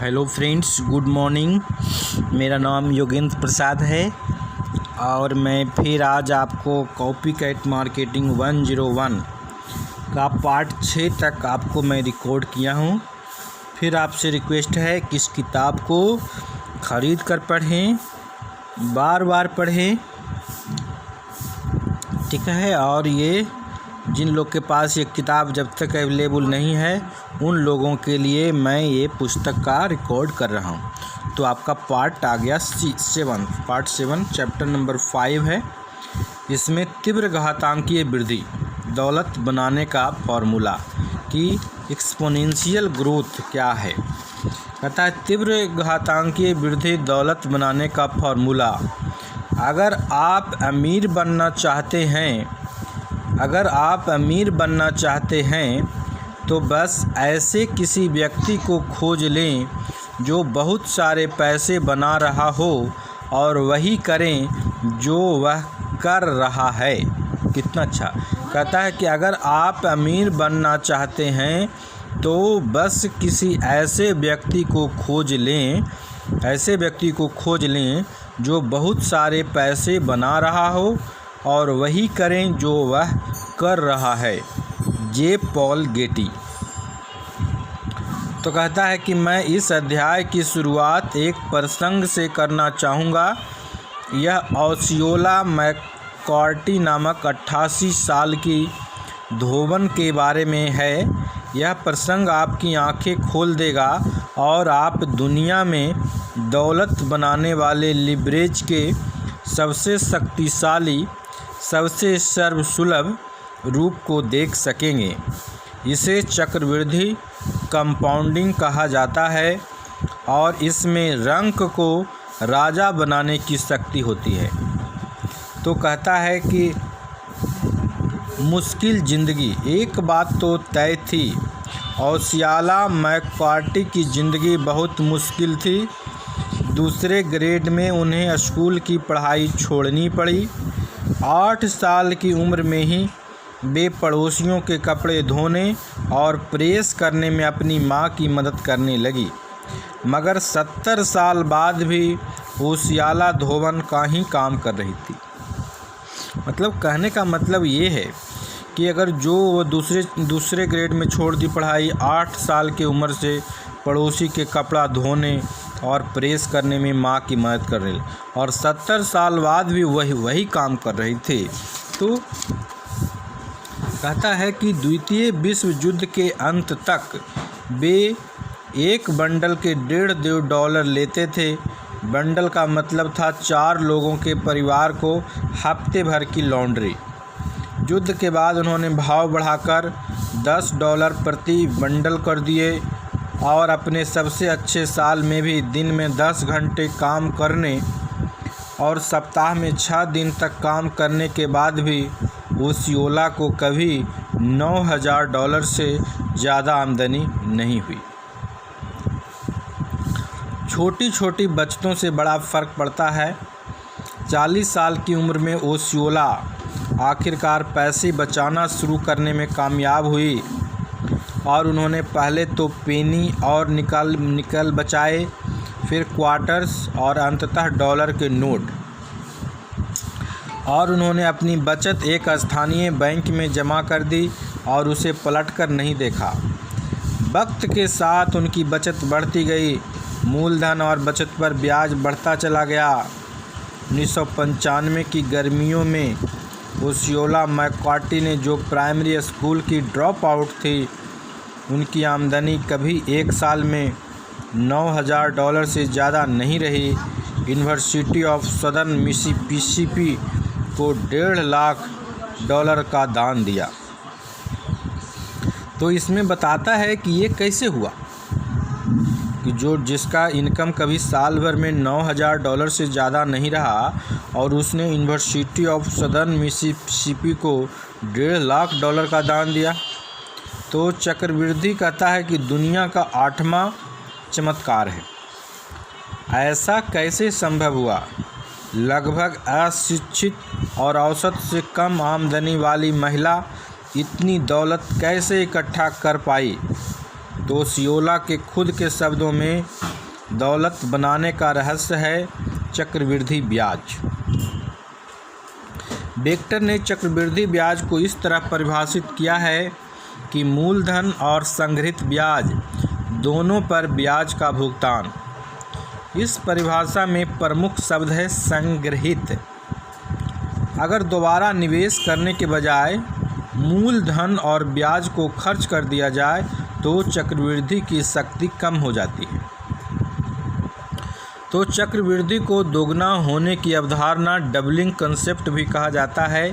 Hello friends, good morning. मेरा नाम योगेंद्र प्रसाद है और मैं फिर आज आपको कॉपीकैट मार्केटिंग 101 का पार्ट 6 तक आपको मैं रिकॉर्ड किया हूँ। फिर आपसे रिक्वेस्ट है कि इस किताब को ख़रीद कर पढ़ें, बार बार पढ़ें, ठीक है। और ये जिन लोग के पास ये किताब जब तक अवेलेबल नहीं है उन लोगों के लिए मैं ये पुस्तक का रिकॉर्ड कर रहा हूँ। तो आपका पार्ट आ गया पार्ट 7 चैप्टर नंबर 5 है। इसमें तीव्र घातांकीय वृद्धि दौलत बनाने का फॉर्मूला कि एक्सपोनेंशियल ग्रोथ क्या है। कहता है तीव्र घातांकीय वृद्धि दौलत बनाने का फॉर्मूला। अगर आप अमीर बनना चाहते हैं तो बस ऐसे किसी व्यक्ति को खोज लें जो बहुत सारे पैसे बना रहा हो और वही करें जो वह कर रहा है। कितना अच्छा। कहता है कि अगर आप अमीर बनना चाहते हैं तो बस किसी ऐसे व्यक्ति को खोज लें जो बहुत सारे पैसे बना रहा हो और वही करें जो वह कर रहा है। जे पॉल गेटी। तो कहता है कि मैं इस अध्याय की शुरुआत एक प्रसंग से करना चाहूँगा। यह ओसियोला मैककार्टी नामक 88 साल की धोबन के बारे में है। यह प्रसंग आपकी आंखें खोल देगा और आप दुनिया में दौलत बनाने वाले लिवरेज के सबसे शक्तिशाली, सबसे सर्वसुलभ रूप को देख सकेंगे। इसे चक्रवृद्धि कंपाउंडिंग कहा जाता है और इसमें रंक को राजा बनाने की शक्ति होती है। तो कहता है कि मुश्किल ज़िंदगी। एक बात तो तय थी, ओसियाला मैककार्टी की ज़िंदगी बहुत मुश्किल थी। दूसरे ग्रेड में उन्हें स्कूल की पढ़ाई छोड़नी पड़ी। 8 साल की उम्र में ही वे पड़ोसियों के कपड़े धोने और प्रेस करने में अपनी मां की मदद करने लगी। मगर 70 साल बाद भी ओसियाला धोबन का ही काम कर रही थी। मतलब कहने का मतलब ये है कि अगर जो दूसरे ग्रेड में छोड़ दी पढ़ाई, 8 साल की उम्र से पड़ोसी के कपड़ा धोने और प्रेस करने में माँ की मदद कर रही और 70 साल बाद भी वही काम कर रही थी। तो कहता है कि द्वितीय विश्व युद्ध के अंत तक वे एक बंडल के $1.5 लेते थे। बंडल का मतलब था 4 लोगों के परिवार को हफ्ते भर की लॉन्ड्री। युद्ध के बाद उन्होंने भाव बढ़ाकर $10 प्रति बंडल कर दिए और अपने सबसे अच्छे साल में भी दिन में 10 घंटे काम करने और सप्ताह में 6 दिन तक काम करने के बाद भी ओसियोला को कभी $9,000 से ज़्यादा आमदनी नहीं हुई। छोटी छोटी बचतों से बड़ा फ़र्क पड़ता है। 40 साल की उम्र में ओसियोला आखिरकार पैसे बचाना शुरू करने में कामयाब हुई और उन्होंने पहले तो पेनी और निकल बचाए, फिर क्वार्टर्स और अंततः डॉलर के नोट। और उन्होंने अपनी बचत एक स्थानीय बैंक में जमा कर दी और उसे पलटकर नहीं देखा। वक्त के साथ उनकी बचत बढ़ती गई। मूलधन और बचत पर ब्याज बढ़ता चला गया। 1995 की गर्मियों में ओसियोला मैककार्टी ने, जो प्राइमरी स्कूल की ड्रॉप आउट थी, उनकी आमदनी कभी एक साल में $9,000 से ज़्यादा नहीं रही। यूनिवर्सिटी ऑफ सदर्न मिसिसिपी को $1.5 लाख का दान दिया। तो इसमें बताता है कि ये कैसे हुआ कि जिसका इनकम कभी साल भर में $9,000 से ज़्यादा नहीं रहा और उसने यूनिवर्सिटी ऑफ सदर्न मिसिसिपी को $1.5 लाख का दान दिया। तो चक्रवृद्धि कहता है कि दुनिया का 8वां चमत्कार है। ऐसा कैसे संभव हुआ? लगभग अशिक्षित और औसत से कम आमदनी वाली महिला इतनी दौलत कैसे इकट्ठा कर पाई? तो ओसियोला के खुद के शब्दों में दौलत बनाने का रहस्य है चक्रवृद्धि ब्याज। बेक्टर ने चक्रवृद्धि ब्याज को इस तरह परिभाषित किया है कि मूलधन और संग्रहित ब्याज दोनों पर ब्याज का भुगतान। इस परिभाषा में प्रमुख शब्द है संग्रहित। अगर दोबारा निवेश करने के बजाय मूलधन और ब्याज को खर्च कर दिया जाए तो चक्रवृद्धि की शक्ति कम हो जाती है। तो चक्रवृद्धि को दोगुना होने की अवधारणा डबलिंग कंसेप्ट भी कहा जाता है।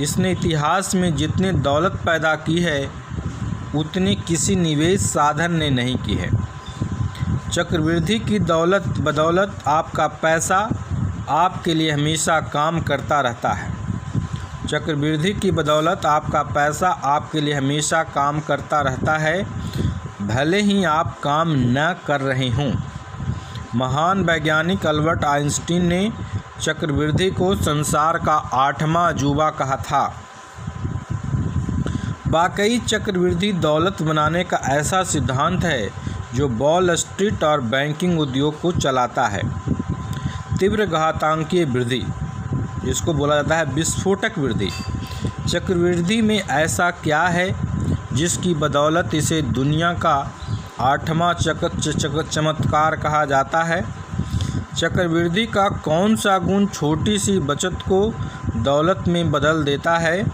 इसने इतिहास में जितने दौलत पैदा की है उतनी किसी निवेश साधन ने नहीं की है। चक्रवृद्धि की बदौलत आपका पैसा आपके लिए हमेशा काम करता रहता है। चक्रवृद्धि की बदौलत आपका पैसा आपके लिए हमेशा काम करता रहता है, भले ही आप काम न कर रहे हों। महान वैज्ञानिक अल्बर्ट आइंस्टीन ने चक्रवृद्धि को संसार का 8वां अजूबा कहा था। वाकई चक्रवृद्धि दौलत बनाने का ऐसा सिद्धांत है जो वॉल स्ट्रीट और बैंकिंग उद्योग को चलाता है। तीव्र घातांकीय वृद्धि, इसको बोला जाता है विस्फोटक वृद्धि। चक्रवृद्धि में ऐसा क्या है जिसकी बदौलत इसे दुनिया का 8वां चमत्कार कहा जाता है? चक्रवृद्धि का कौन सा गुण छोटी सी बचत को दौलत में बदल देता है?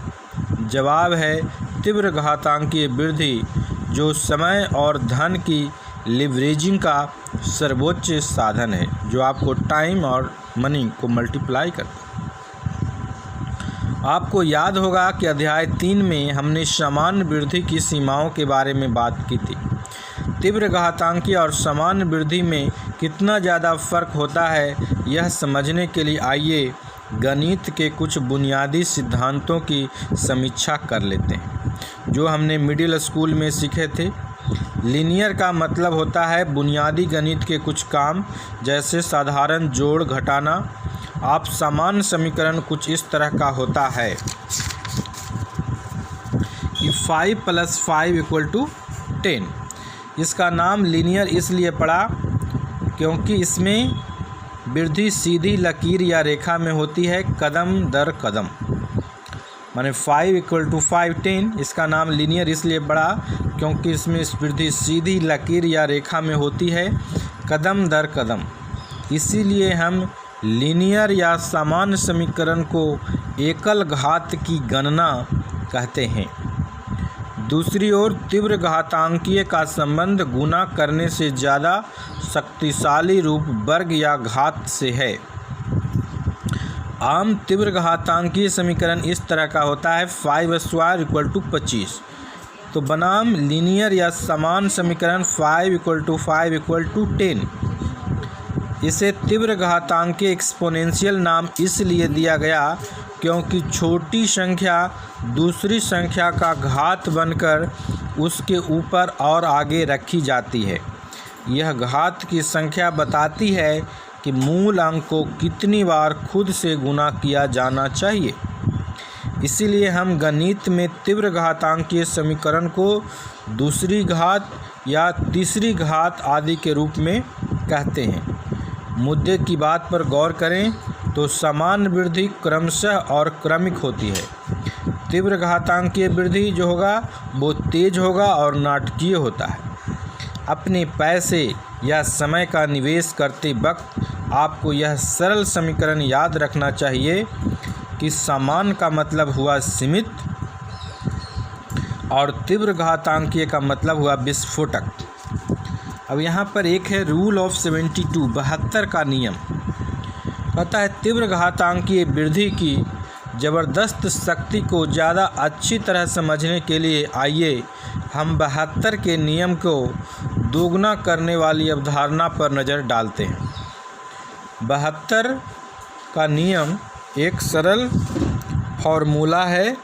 जवाब है तीव्र घातांकीय वृद्धि, जो समय और धन की लिवरेजिंग का सर्वोच्च साधन है, जो आपको टाइम और मनी को मल्टीप्लाई करता है। आपको याद होगा कि अध्याय 3 में हमने सामान्य वृद्धि की सीमाओं के बारे में बात की थी। तीव्र घातांकीय और सामान्य वृद्धि में कितना ज़्यादा फर्क होता है, यह समझने के लिए आइए गणित के कुछ बुनियादी सिद्धांतों की समीक्षा कर लेते हैं जो हमने मिडिल स्कूल में सीखे थे। लीनियर का मतलब होता है बुनियादी गणित के कुछ काम, जैसे साधारण जोड़ घटाना। आप सामान्य समीकरण कुछ इस तरह का होता है कि 5 + 5 = 10। इसका नाम लीनियर इसलिए पड़ा क्योंकि इसमें वृद्धि सीधी लकीर या रेखा में होती है, कदम दर कदम। माने 5 = 5 10। इसका नाम लीनियर इसलिए पड़ा क्योंकि इसमें वृद्धि सीधी लकीर या रेखा में होती है, कदम दर कदम। इसीलिए हम लीनियर या सामान्य समीकरण को एकल घात की गणना कहते हैं। दूसरी ओर तीव्र घातांकीय का संबंध गुणा करने से ज़्यादा शक्तिशाली रूप वर्ग या घात से है। आम तीव्र घातांकीय समीकरण इस तरह का होता है 5² = 25। तो बनाम लीनियर या समान समीकरण 5 = 5 = 10। इसे तीव्र घातांकीय एक्सपोनेंशियल नाम इसलिए दिया गया क्योंकि छोटी संख्या दूसरी संख्या का घात बनकर उसके ऊपर और आगे रखी जाती है। यह घात की संख्या बताती है कि मूल अंक को कितनी बार खुद से गुणा किया जाना चाहिए। इसीलिए हम गणित में तीव्र घातांकीय समीकरण को दूसरी घात या तीसरी घात आदि के रूप में कहते हैं। मुद्दे की बात पर गौर करें तो सामान्य वृद्धि क्रमशः और क्रमिक होती है। तीव्र घातांकीय वृद्धि जो होगा वो तेज होगा और नाटकीय होता है। अपने पैसे या समय का निवेश करते वक्त आपको यह सरल समीकरण याद रखना चाहिए कि सामान्य का मतलब हुआ सीमित और तीव्र घातांकीय का मतलब हुआ विस्फोटक। अब यहाँ पर एक है रूल ऑफ 72 का नियम। कहता है तीव्र घातांकीय वृद्धि की ज़बरदस्त शक्ति को ज़्यादा अच्छी तरह समझने के लिए आइए हम 72 के नियम को दोगुना करने वाली अवधारणा पर नज़र डालते हैं। 72 का नियम एक सरल फॉर्मूला है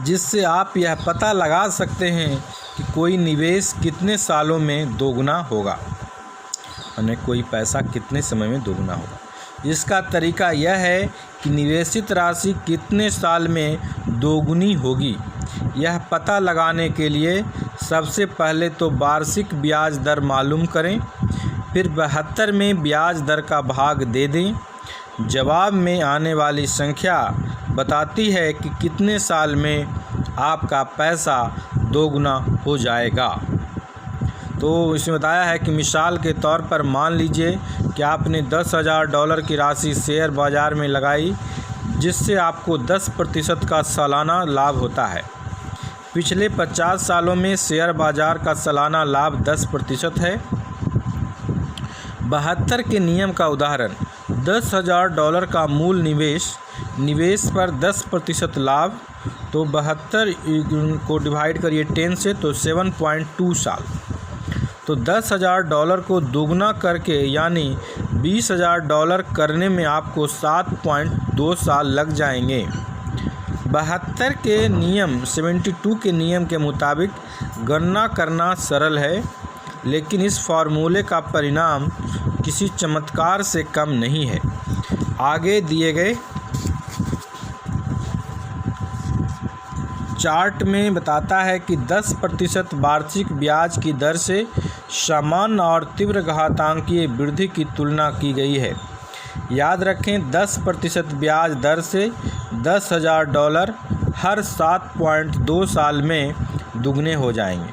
जिससे आप यह पता लगा सकते हैं कि कोई निवेश कितने सालों में दोगुना होगा, यानी कोई पैसा कितने समय में दोगुना होगा। इसका तरीका यह है कि निवेशित राशि कितने साल में दोगुनी होगी। यह पता लगाने के लिए सबसे पहले तो वार्षिक ब्याज दर मालूम करें, फिर 72 में ब्याज दर का भाग दे दें। जवाब में आने वाली संख्या बताती है कि कितने साल में आपका पैसा दोगुना हो जाएगा। तो इसमें बताया है कि मिसाल के तौर पर मान लीजिए कि आपने $10,000 की राशि शेयर बाज़ार में लगाई, जिससे आपको 10% का सालाना लाभ होता है। पिछले 50 सालों में शेयर बाज़ार का सालाना लाभ 10% है। 72 के नियम का उदाहरण, $10,000 का मूल निवेश पर 10% लाभ, तो 72 को डिवाइड करिए 10 से, तो 7.2 साल। तो $10,000 को दोगुना करके यानी $20,000 करने में आपको 7.2 साल लग जाएंगे। 72 के नियम के मुताबिक गणना करना सरल है, लेकिन इस फार्मूले का परिणाम किसी चमत्कार से कम नहीं है। आगे दिए गए चार्ट में बताता है कि 10% वार्षिक ब्याज की दर से सामान्य और तीव्र घातांकीय वृद्धि की तुलना की गई है। याद रखें, 10% ब्याज दर से $10,000 हर 7.2 साल में दुगने हो जाएंगे।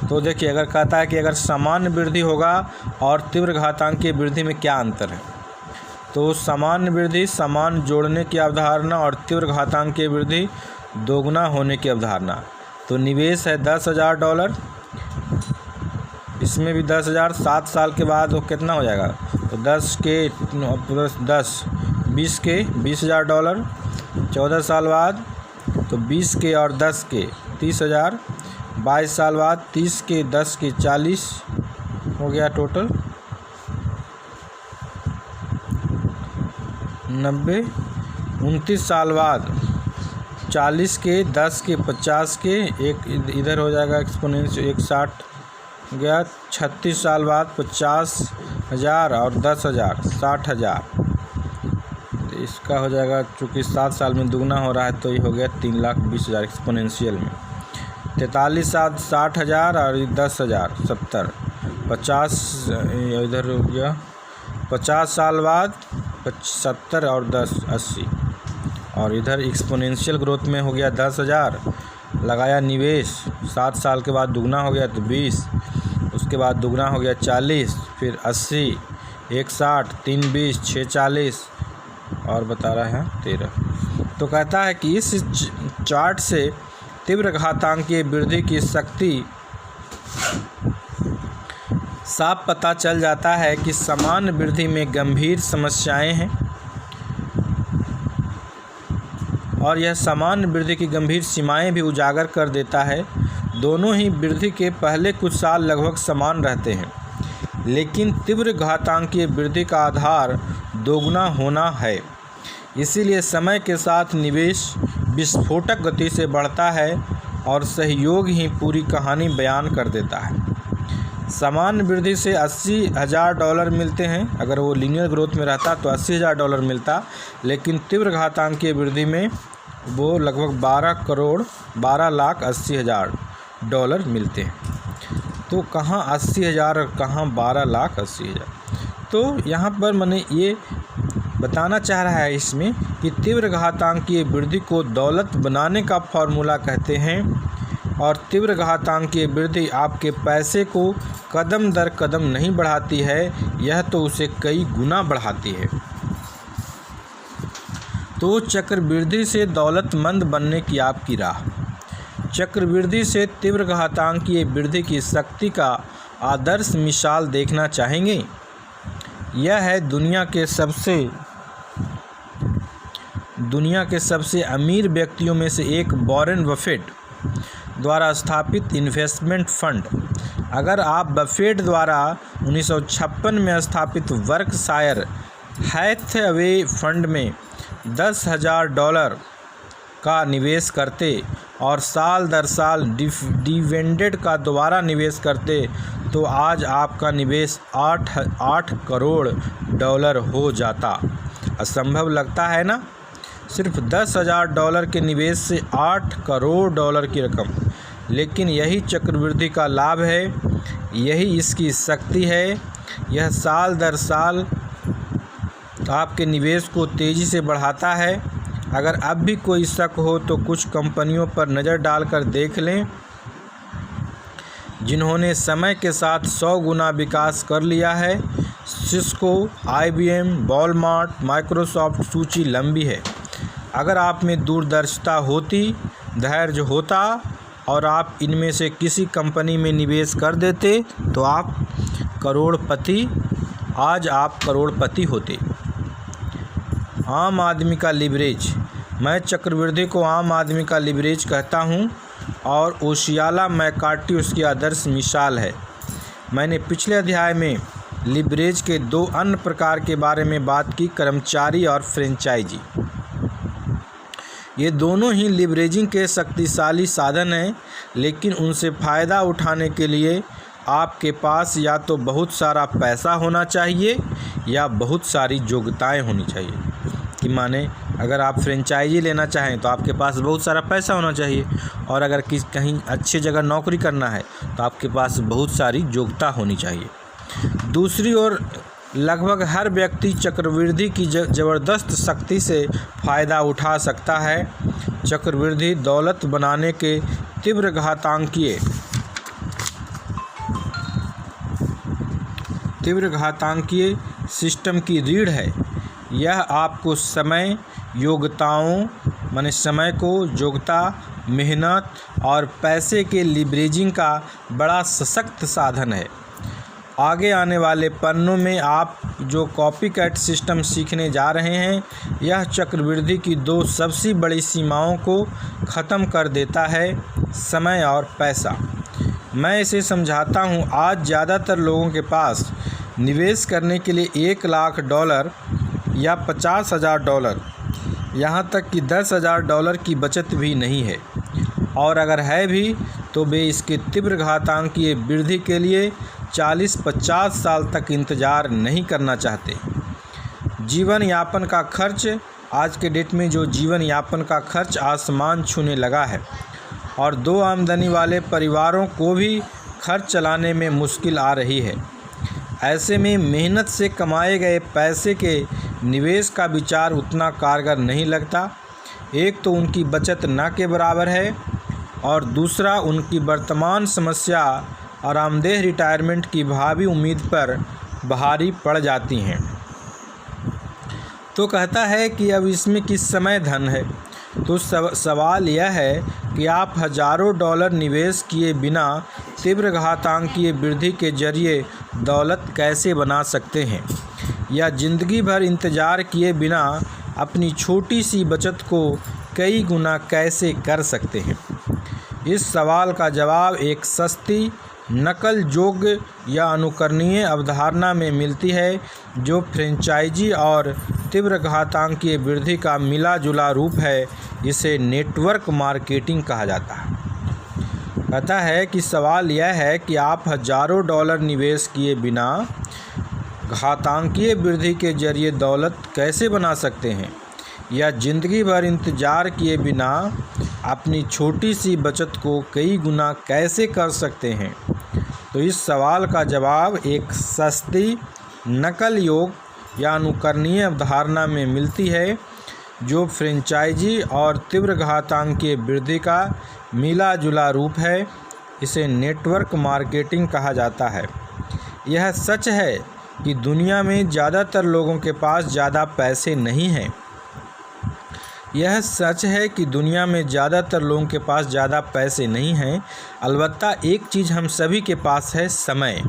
तो देखिए, अगर कहता है कि अगर सामान्य वृद्धि होगा और तीव्र घातांकीय वृद्धि में क्या अंतर है, तो सामान्य वृद्धि सामान्य जोड़ने की अवधारणा और तीव्र घातांकीय वृद्धि दोगुना होने की अवधारणा। तो निवेश है $10,000, इसमें भी 10,000, 7 साल के बाद वो कितना हो जाएगा, तो 10 के प्लस 10 20 के $20,000, 14 साल बाद तो 20 के और 10 के 30,000, 22 साल बाद 30 के 10 के 40 हो गया टोटल 90। 29 साल बाद 40 के 10 के 50 के एक इधर हो जाएगा एक्सपोनेंशियल 160 गया। 36 साल बाद 50,000 और 10,000 60,000, तो इसका हो जाएगा, चूँकि 7 साल में दुगना हो रहा है तो ये हो गया 3,20,000 एक्सपोनेंशियल में। 43 साल 60,000 और 10,000 70, 50 इधर हो गया। 50 साल बाद 70 और 10 80, और इधर एक्सपोनेंशियल ग्रोथ में हो गया 10,000, लगाया निवेश, 7 साल के बाद दुगना हो गया तो 20, उसके बाद दुगना हो गया 40, फिर 80, 160, 3 20, 6 40 और बता रहा है 13। तो कहता है कि इस चार्ट से तीव्र घातांकीय वृद्धि की शक्ति साफ पता चल जाता है कि सामान्य वृद्धि में गंभीर समस्याएं हैं, और यह सामान्य वृद्धि की गंभीर सीमाएं भी उजागर कर देता है। दोनों ही वृद्धि के पहले कुछ साल लगभग समान रहते हैं, लेकिन तीव्र घातांकीय वृद्धि का आधार दोगुना होना है। इसीलिए समय के साथ निवेश विस्फोटक गति से बढ़ता है और सहयोग ही पूरी कहानी बयान कर देता है। सामान्य वृद्धि से $80,000 मिलते हैं, अगर वो लीनियर ग्रोथ में रहता तो $80,000 मिलता, लेकिन तीव्र घातांकीय वृद्धि में वो लगभग 12,80,000 मिलते हैं। तो कहाँ 80,000 और कहाँ 12,80,000। तो यहाँ पर मैंने ये बताना चाह रहा है इसमें कि तीव्र घातांकीय वृद्धि को दौलत बनाने का फॉर्मूला कहते हैं, और तीव्र घातांकीय वृद्धि आपके पैसे को कदम दर कदम नहीं बढ़ाती है, यह तो उसे कई गुना बढ़ाती है। तो चक्रवृद्धि से दौलतमंद बनने की आपकी राह। चक्रवृद्धि से तीव्र घातांकीय वृद्धि की शक्ति का आदर्श मिसाल देखना चाहेंगे। यह है दुनिया के सबसे अमीर व्यक्तियों में से एक वॉरेन बफेट द्वारा स्थापित इन्वेस्टमेंट फंड। अगर आप बफेट द्वारा 1956 में स्थापित वर्कशायर हैथवे फंड में $10,000 का निवेश करते और साल दर साल डिविडेंड का दोबारा निवेश करते, तो आज आपका निवेश $8 करोड़ हो जाता। असंभव लगता है ना? सिर्फ $10,000 के निवेश से $8 करोड़ की रकम। लेकिन यही चक्रवृद्धि का लाभ है, यही इसकी शक्ति है। यह साल दर साल आपके निवेश को तेज़ी से बढ़ाता है। अगर अब भी कोई शक हो तो कुछ कंपनियों पर नज़र डालकर देख लें जिन्होंने समय के साथ 100 गुना विकास कर लिया है। सिस्को, IBM, वॉलमार्ट, माइक्रोसॉफ्ट, सूची लंबी है। अगर आप में दूरदर्शिता होती, धैर्य होता और आप इनमें से किसी कंपनी में निवेश कर देते तो आप करोड़पति होते। आम आदमी का लिवरेज। मैं चक्रवृद्धि को आम आदमी का लिवरेज कहता हूं और ओशियाला मैकार्टी उसकी आदर्श मिसाल है। मैंने पिछले अध्याय में लिवरेज के 2 अन्य प्रकार के बारे में बात की, कर्मचारी और फ्रेंचाइजी। ये दोनों ही लिवरेजिंग के शक्तिशाली साधन हैं, लेकिन उनसे फ़ायदा उठाने के लिए आपके पास या तो बहुत सारा पैसा होना चाहिए या बहुत सारी योग्यताएं होनी चाहिए। कि माने अगर आप फ्रेंचाइजी लेना चाहें तो आपके पास बहुत सारा पैसा होना चाहिए, और अगर कहीं अच्छी जगह नौकरी करना है तो आपके पास बहुत सारी योग्यता होनी चाहिए। दूसरी ओर लगभग हर व्यक्ति चक्रवृद्धि की ज़बरदस्त शक्ति से फ़ायदा उठा सकता है। चक्रवृद्धि दौलत बनाने के तीव्र घातांकीय सिस्टम की रीढ़ है। यह आपको समय को योग्यता, मेहनत और पैसे के लिवरेजिंग का बड़ा सशक्त साधन है। आगे आने वाले पन्नों में आप जो कॉपीकैट सिस्टम सीखने जा रहे हैं, यह चक्रवृद्धि की 2 सबसे बड़ी सीमाओं को ख़त्म कर देता है, समय और पैसा। मैं इसे समझाता हूँ। आज ज़्यादातर लोगों के पास निवेश करने के लिए $1,00,000 या $50,000, यहाँ तक कि $10,000 की बचत भी नहीं है, और अगर है भी तो वे इसके तीव्र घातांकीय वृद्धि के लिए 40-50 साल तक इंतज़ार नहीं करना चाहते। जीवन यापन का खर्च। आज के डेट में जो जीवन यापन का खर्च आसमान छूने लगा है, और 2 आमदनी वाले परिवारों को भी खर्च चलाने में मुश्किल आ रही है। ऐसे में मेहनत से कमाए गए पैसे के निवेश का विचार उतना कारगर नहीं लगता। एक तो उनकी बचत न के बराबर है, और दूसरा उनकी वर्तमान समस्या आरामदेह रिटायरमेंट की भावी उम्मीद पर भारी पड़ जाती हैं। तो कहता है कि अब इसमें किस समय धन है। तो सवाल यह है कि आप हज़ारों डॉलर निवेश किए बिना तीव्र घातांकीय वृद्धि के जरिए दौलत कैसे बना सकते हैं, या ज़िंदगी भर इंतज़ार किए बिना अपनी छोटी सी बचत को कई गुना कैसे कर सकते हैं। इस सवाल का जवाब एक सस्ती, नकल योग्य या अनुकरणीय अवधारणा में मिलती है, जो फ्रेंचाइजी और तीव्र घातांकीय वृद्धि का मिला जुला रूप है। इसे नेटवर्क मार्केटिंग कहा जाता है। कहता है कि सवाल यह है कि आप हज़ारों डॉलर निवेश किए बिना घातांकीय वृद्धि के जरिए दौलत कैसे बना सकते हैं, या ज़िंदगी भर इंतज़ार किए बिना अपनी छोटी सी बचत को कई गुना कैसे कर सकते हैं। तो इस सवाल का जवाब एक सस्ती, नकल योग्य या अनुकरणीय अवधारणा में मिलती है, जो फ्रेंचाइजी और तीव्र घातांकीय वृद्धि का मिला जुला रूप है। इसे नेटवर्क मार्केटिंग कहा जाता है। यह सच है कि दुनिया में ज़्यादातर लोगों के पास ज़्यादा पैसे नहीं हैं। यह सच है कि दुनिया में ज़्यादातर लोगों के पास ज़्यादा पैसे नहीं हैं। अलबत्ता एक चीज़ हम सभी के पास है, समय।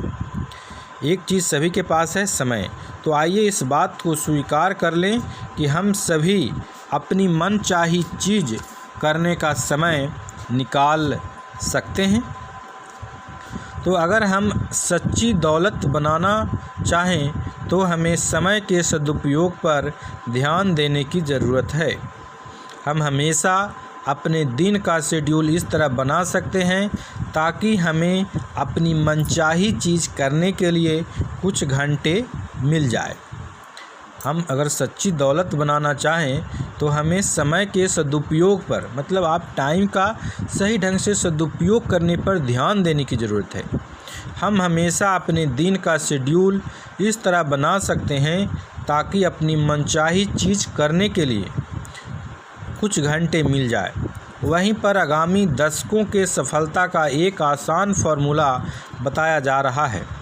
एक चीज़ सभी के पास है, समय। तो आइए इस बात को स्वीकार कर लें कि हम सभी अपनी मनचाही चीज़ करने का समय निकाल सकते हैं। तो अगर हम सच्ची दौलत बनाना चाहें तो हमें समय के सदुपयोग पर ध्यान देने की ज़रूरत है। हम हमेशा अपने दिन का शेड्यूल इस तरह बना सकते हैं ताकि हमें अपनी मनचाही चीज़ करने के लिए कुछ घंटे मिल जाए। हम अगर सच्ची दौलत बनाना चाहें तो हमें समय के सदुपयोग पर, मतलब आप टाइम का सही ढंग से सदुपयोग करने पर ध्यान देने की ज़रूरत है। हम हमेशा अपने दिन का शेड्यूल इस तरह बना सकते हैं ताकि अपनी मनचाही चीज़ करने के लिए कुछ घंटे मिल जाए। वहीं पर आगामी दशकों के सफलता का एक आसान फार्मूला बताया जा रहा है।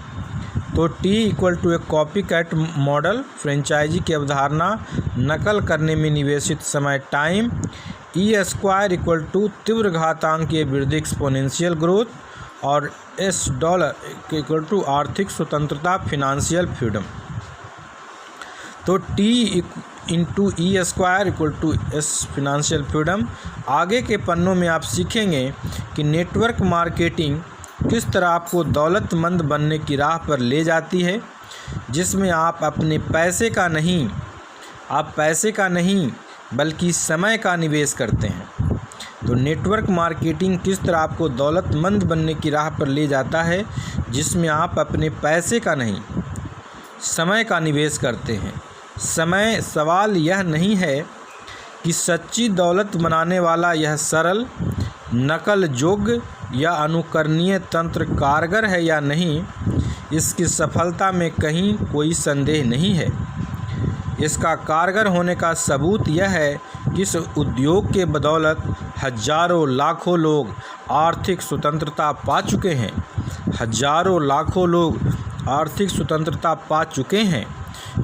तो T = a copycat model, franchise की अवधारणा, नकल करने में निवेशित समय टाइम, E² = तीव्र घातांकीय वृद्धि एक्सपोनेंशियल ग्रोथ, और $= आर्थिक स्वतंत्रता फिनेंशियल फ्रीडम। तो T × E² = S financial freedom. आगे के पन्नों में आप सीखेंगे कि नेटवर्क मार्केटिंग किस तरह आपको दौलतमंद बनने की राह पर ले जाती है, जिसमें आप अपने पैसे का नहीं बल्कि समय का निवेश करते हैं। तो नेटवर्क मार्केटिंग किस तरह आपको दौलतमंद बनने की राह पर ले जाता है, जिसमें आप अपने पैसे का नहीं समय का निवेश करते हैं। सवाल यह नहीं है कि सच्ची दौलत बनाने वाला यह सरल, नकल योग्य या अनुकरणीय तंत्र कारगर है या नहीं। इसकी सफलता में कहीं कोई संदेह नहीं है। इसका कारगर होने का सबूत यह है कि इस उद्योग के बदौलत हजारों लाखों लोग आर्थिक स्वतंत्रता पा चुके हैं।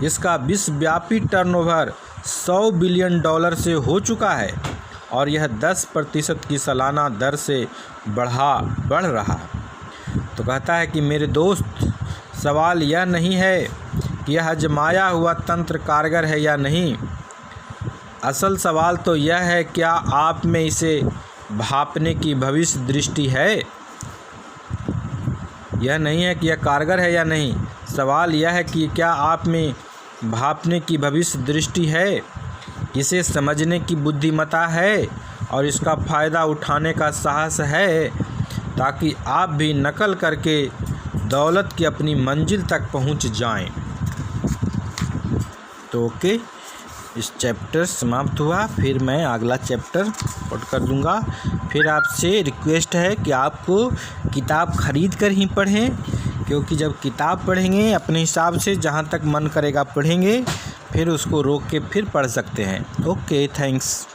इसका विश्वव्यापी टर्नओवर $100 बिलियन से हो चुका है और यह 10% की सालाना दर से बढ़ रहा है। तो कहता है कि मेरे दोस्त, सवाल यह नहीं है कि यह आजमाया हुआ तंत्र कारगर है या नहीं। असल सवाल तो यह है, क्या आप में इसे भांपने की भविष्य दृष्टि है। यह नहीं है कि यह कारगर है या नहीं, सवाल यह है कि क्या आप में भांपने की भविष्य दृष्टि है, इसे समझने की बुद्धिमत्ता है और इसका फ़ायदा उठाने का साहस है, ताकि आप भी नकल करके दौलत की अपनी मंजिल तक पहुंच जाएं। तो ओके, इस चैप्टर समाप्त हुआ। फिर मैं अगला चैप्टर पढ़ कर दूंगा। फिर आपसे रिक्वेस्ट है कि आपको किताब खरीद कर ही पढ़ें, क्योंकि जब किताब पढ़ेंगे अपने हिसाब से जहाँ तक मन करेगा पढ़ेंगे, फिर उसको रोक के फिर पढ़ सकते हैं। Okay, thanks.